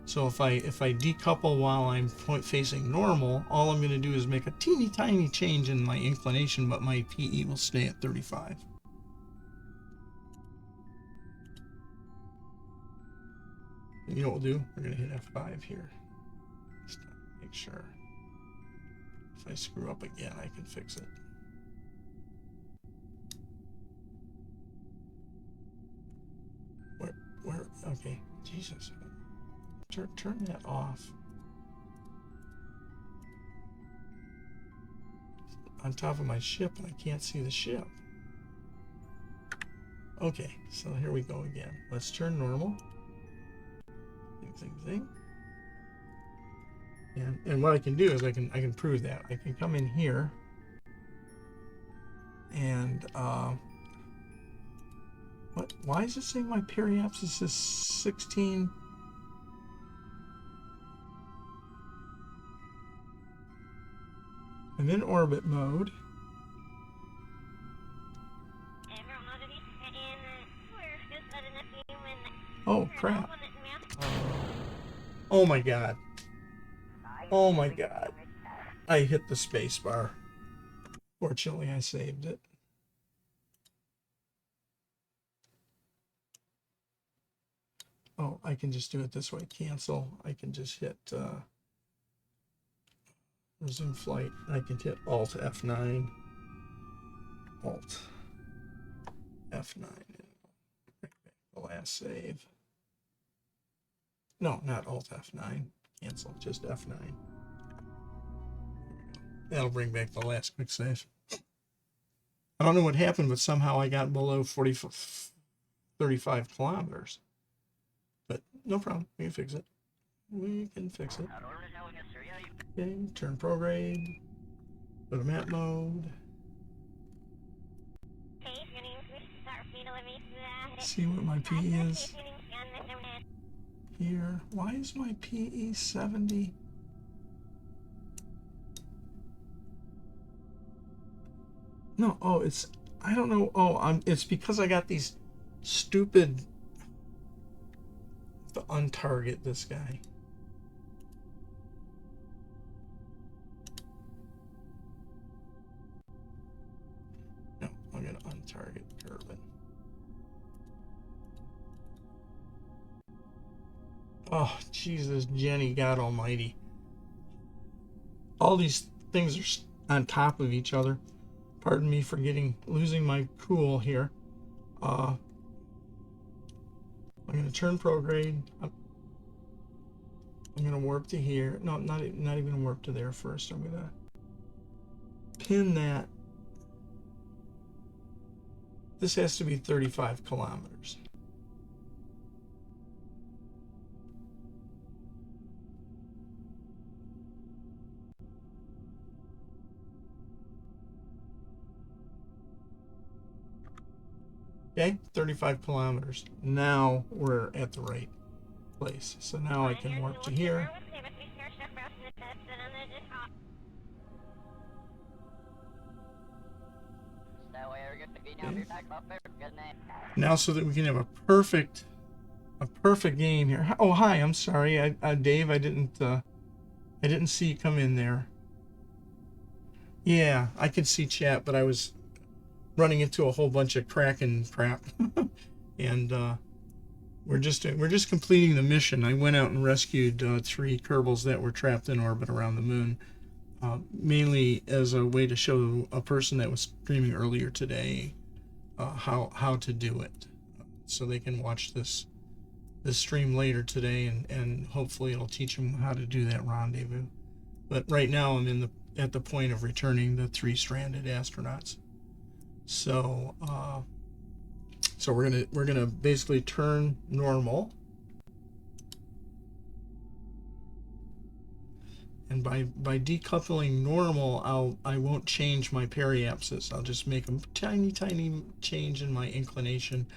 So if I decouple while I'm facing normal, all I'm going to do is make a teeny tiny change in my inclination, but my PE will stay at 35. And you know what we'll do? We're going to hit F5 here. Just to make sure. If I screw up again, I can fix it. Where? Okay. Jesus. Turn that off. On top of my ship, and I can't see the ship. Okay, so here we go again. Let's turn normal. Zing, zing, zing. And what I can do is I can prove that. I can come in here and why is it saying my periapsis is 16? I'm in orbit mode. Oh crap. Oh my god. Oh my god. I hit the space bar. Fortunately, I saved it. Oh, I can just do it this way. Cancel. I can just hit resume flight. I can hit Alt F9. Alt F9. The last save. No, not Alt F9. Cancel. Just F9. That'll bring back the last quick save. I don't know what happened, but somehow I got below 35 kilometers. But no problem. We can fix it. We can fix it. Okay, turn prograde. Go to map mode. See what my PE is here. Why is my PE 70? No, oh, it's, I don't know. Oh, it's because I got these stupid, to untarget this guy. No, I'm going to untarget Kerbin. Oh, Jesus, Jenny, God almighty. All these things are on top of each other. Pardon me for losing my cool here. I'm going to turn prograde. I'm going to warp to here. No, not even warp to there first. I'm going to pin that. This has to be 35 kilometers. Okay, 35 kilometers. Now we're at the right place. So now I can warp to here. Okay. Now so that we can have a perfect game here. Oh, hi. I'm sorry. Dave, I didn't see you come in there. Yeah, I could see chat, but I was running into a whole bunch of Kraken crap. And we're just completing the mission. I went out and rescued 3 Kerbals that were trapped in orbit around the moon, mainly as a way to show a person that was streaming earlier today how to do it, so they can watch this stream later today, and hopefully it'll teach them how to do that rendezvous. But right now I'm at the point of returning the 3 stranded astronauts. So we're gonna basically turn normal, and by decoupling normal, I won't change my periapsis. I'll just make a tiny change in my inclination,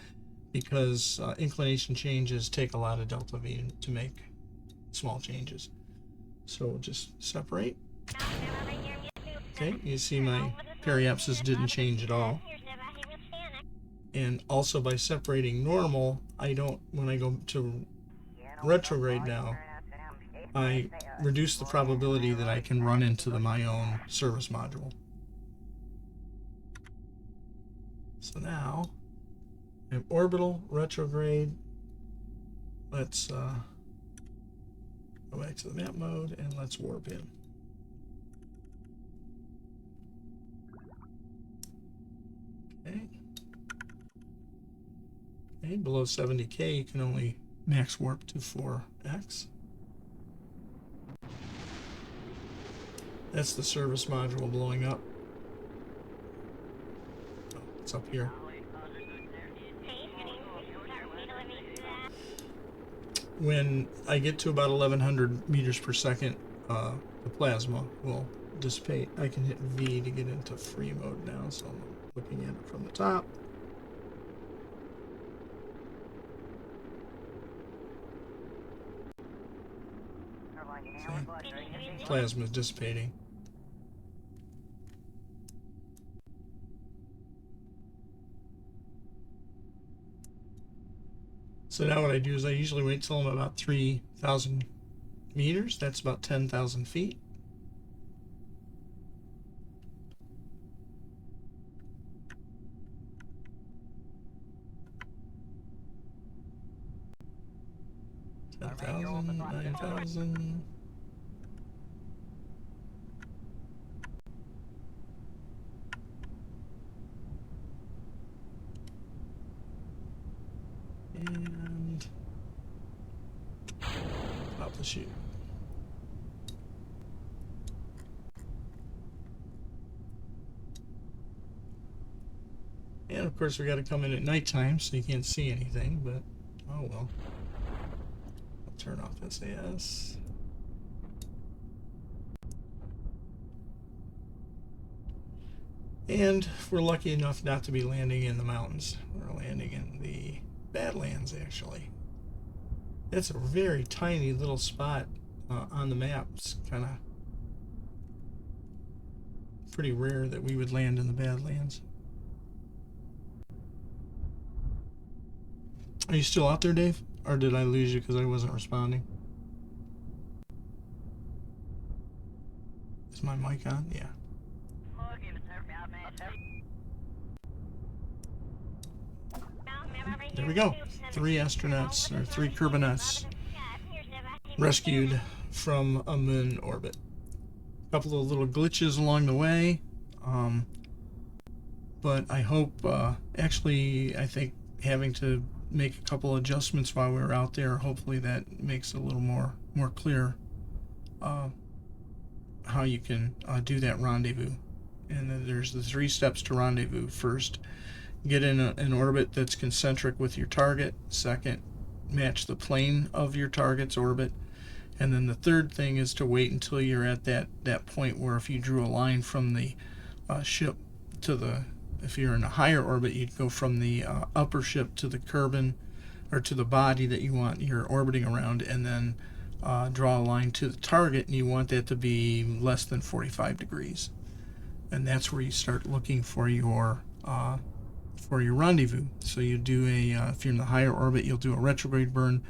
because inclination changes take a lot of delta V to make small changes. So we'll just separate. Okay, you see my periapsis didn't change at all. And also by separating normal, when I go to retrograde now, I reduce the probability that I can run into my own service module. So now I have orbital, retrograde. Let's go back to the map mode and let's warp in. Okay, below 70K you can only max warp to 4x. That's the service module blowing up. Oh, it's up here. When I get to about 1100 meters per second, the plasma will dissipate. I can hit V to get into free mode now, so I'm looking at it from the top. See? Plasma is dissipating. So now what I do is I usually wait till I'm about 3,000 meters. That's about 10,000 feet. $10,000, 9,000. And pop the chute. And of course we got to come in at nighttime so you can't see anything, but oh well. I'll turn off SAS. And we're lucky enough not to be landing in the mountains. We're landing in the Badlands, actually. It's a very tiny little spot on the map. It's kind of pretty rare that we would land in the Badlands. Are you still out there, Dave? Or did I lose you because I wasn't responding? Is my mic on? Yeah. There we go. 3 astronauts, or 3 Kerbonauts, rescued from a moon orbit. A couple of little glitches along the way, but I hope, actually, I think having to make a couple adjustments while we were out there, hopefully that makes it a little more clear how you can do that rendezvous. And then there's the 3 steps to rendezvous. First, get in an orbit that's concentric with your target. Second, match the plane of your target's orbit. And then the third thing is to wait until you're at that point where if you drew a line from the ship to the if you're in a higher orbit, you'd go from the upper ship to the Kerbin, or to the body that you want you're orbiting around, and then draw a line to the target, and you want that to be less than 45 degrees. And that's where you start looking for your rendezvous. So you do if you're in the higher orbit, you'll do a retrograde burn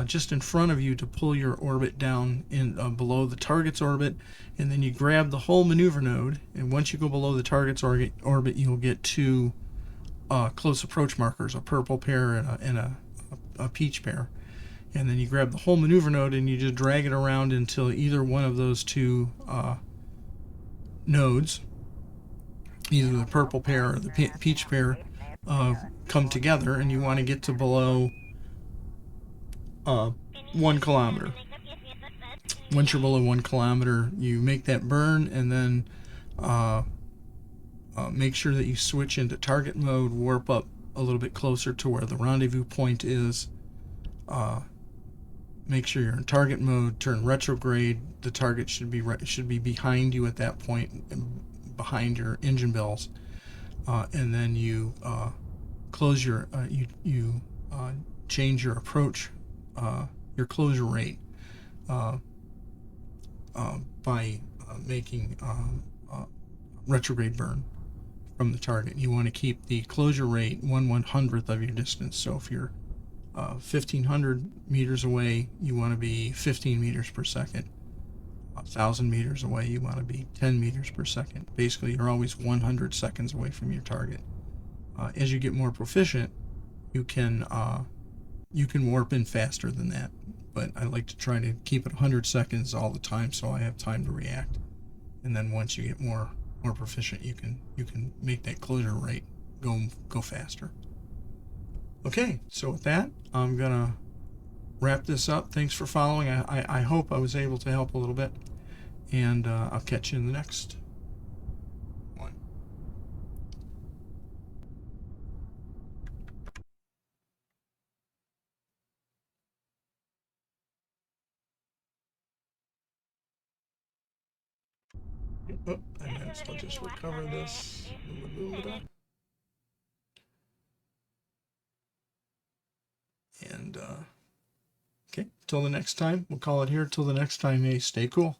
just in front of you to pull your orbit down in below the target's orbit, and then you grab the whole maneuver node. And once you go below the target's orbit, you'll get two close approach markers, a purple pair and a peach pair. And then you grab the whole maneuver node and you just drag it around until either one of those two nodes, either the purple pair or the peach pair, come together, and you want to get to below 1 kilometer. Once you're below 1 kilometer, you make that burn, and then make sure that you switch into target mode, warp up a little bit closer to where the rendezvous point is. Make sure you're in target mode, turn retrograde. The target should be behind you at that point, behind your engine bells, and then you close your change your approach, your closure rate by making retrograde burn from the target. You want to keep the closure rate 1/100th of your distance. So if you're 1,500 meters away, you want to be 15 meters per second. 1,000 meters away, you want to be 10 meters per second. Basically, you're always 100 seconds away from your target. As you get more proficient, you can warp in faster than that. But I like to try to keep it 100 seconds all the time, so I have time to react. And then once you get more proficient, you can make that closure rate go faster. Okay, so with that, I'm gonna wrap this up. Thanks for following. I hope I was able to help a little bit, and I'll catch you in the next one. Oh, I might as well just recover this. And okay, till the next time, we'll call it here. Till the next time, hey, stay cool.